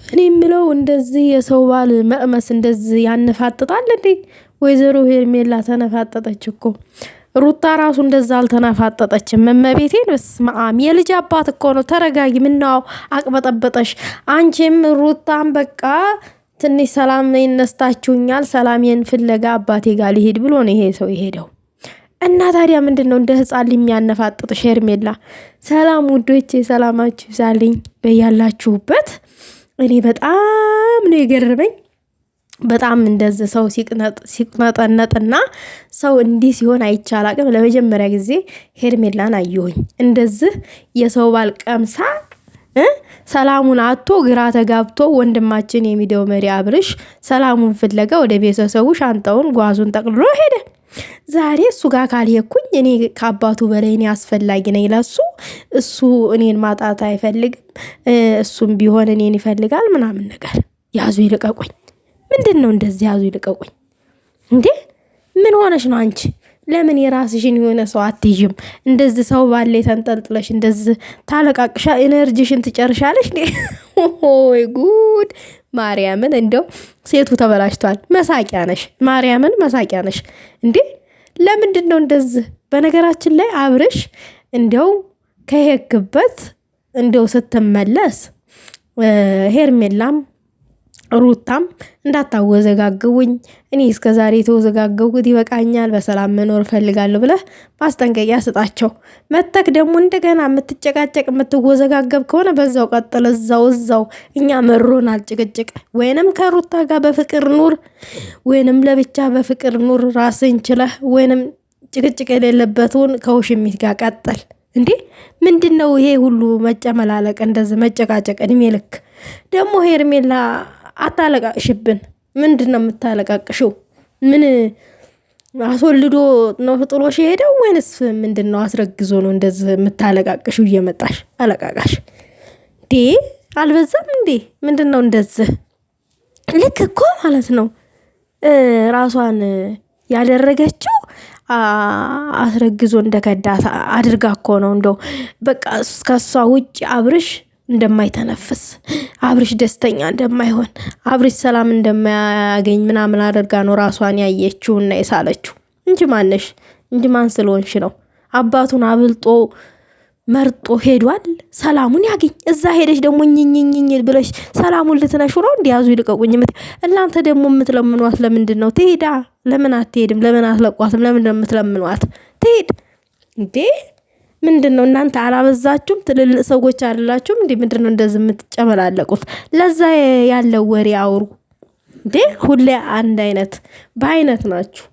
እኔ የምለው እንደዚህ የሰው ባል መቅመስ እንደዚህ ያነፋጥጣል እንዴ? ወይዘሮ ሄርሜላ ተነፋጠጠች እኮ። ሩታ ራሱ እንደዛ አልተነፋጠጠችም። መመቤቴን በስመ አብ የልጅ አባት እኮ ነው። ተረጋጊ። ምናው አቅበጠበጠሽ? አንቺም ሩታም በቃ ትንሽ ሰላም ይነስታችሁኛል፣ ሰላሜን ፍለጋ አባቴ ጋር ሊሄድ ብሎ ነው ይሄ ሰው የሄደው። እና ታዲያ ምንድነው እንደ ህፃን የሚያነፋጥጥሽ ሄርሜላ? ሰላም ውዶቼ፣ ሰላማችሁ ይብዛልኝ በያላችሁበት። እኔ በጣም ነው የገረመኝ። በጣም እንደዚህ ሰው ሲቅነጠነጥና ሰው እንዲህ ሲሆን አይቻላቅም። ለመጀመሪያ ጊዜ ሄርሜላን አየሁኝ እንደዚህ የሰው ባል ቀምሳ ሰላሙን አቶ ግራ ተጋብቶ ወንድማችን የሚዲያው መሪ አብርሽ ሰላሙን ፍለጋ ወደ ቤተሰቡ ሻንጣውን ጓዙን ጠቅልሎ ሄደ። ዛሬ እሱ ጋር ካልሄድኩኝ እኔ ከአባቱ በላይ እኔ አስፈላጊ ነኝ ለሱ። እሱ እኔን ማጣት አይፈልግም፣ እሱም ቢሆን እኔን ይፈልጋል ምናምን ነገር። ያዙ ይልቀቁኝ። ምንድን ነው እንደዚህ? ያዙ ይልቀቁኝ እንዴ! ምን ሆነሽ ነው አንቺ? ለምን የራስሽን የሆነ ሰው አትይዥም? እንደዚህ ሰው ባለ ተንጠልጥለሽ እንደዚህ ታለቃቅሻ ኤነርጂሽን ትጨርሻለሽ እንዴ? ኦይ ጉድ! ማርያምን እንደው ሴቱ ተበላሽቷል። መሳቂያ ነሽ፣ ማርያምን መሳቂያ ነሽ እንዴ! ለምንድን ነው እንደዚህ? በነገራችን ላይ አብርሽ እንደው ከሄክበት እንደው ስትመለስ ሄርሜላም ሩታም እንዳታወዘጋግቡኝ፣ እኔ እስከዛሬ የተወዘጋገቡት ይበቃኛል፣ በሰላም መኖር ፈልጋለሁ ብለህ ማስጠንቀቂያ ስጣቸው። መተክ ደግሞ እንደገና የምትጨቃጨቅ የምትወዘጋገብ ከሆነ በዛው ቀጥል፣ እዛው እኛ መሮናል ጭቅጭቅ። ወይንም ከሩታ ጋር በፍቅር ኑር፣ ወይንም ለብቻ በፍቅር ኑር ራስን ችለህ፣ ወይንም ጭቅጭቅ የሌለበትን ከውሽሚት ጋር ቀጥል። እንዴ ምንድነው ይሄ ሁሉ መጨመላለቅ? እንደዚህ መጨቃጨቅ እድሜ ልክ ደግሞ ሄርሜላ አታለቃቅሽብን። ምንድን ነው የምታለቃቅሽው? ምን አስወልዶ ነው ጥሎሽ የሄደው ወይንስ ምንድን ነው አስረግዞ ነው እንደዚህ የምታለቃቅሽው? እየመጣሽ አለቃቃሽ ዴ አልበዛም እንዴ? ምንድን ነው እንደዚህ? ልክ እኮ ማለት ነው ራሷን ያደረገችው አስረግዞ እንደከዳት አድርጋ እኮ ነው። እንደው በቃ ከሷ ውጭ አብርሽ እንደማይተነፍስ፣ አብርሽ ደስተኛ እንደማይሆን፣ አብርሽ ሰላም እንደማያገኝ ምናምን አድርጋ ነው ራሷን ያየችውና የሳለችው እንጂ ማነሽ እንጂ ማን ስለሆንሽ ነው? አባቱን አብልጦ መርጦ ሄዷል። ሰላሙን ያገኝ። እዛ ሄደሽ ደግሞ ኝኝኝኝ ብለሽ ሰላሙን ልትነሹ ነው። እንዲያዙ ይልቀቁኝ። እናንተ ደግሞ የምትለምኗት ለምንድን ነው? ትሄዳ ለምን አትሄድም? ለምን አትለቋትም? ለምንድን ነው የምትለምኗት? ትሄድ እንዴ! ምንድን ነው እናንተ አላበዛችሁም? ትልልቅ ሰዎች አይደላችሁም እንዴ? ምንድን ነው እንደዚህ የምትጨመላለቁት? ለዛ ያለው ወሬ አውሩ እንዴ! ሁሌ አንድ አይነት በአይነት ናችሁ።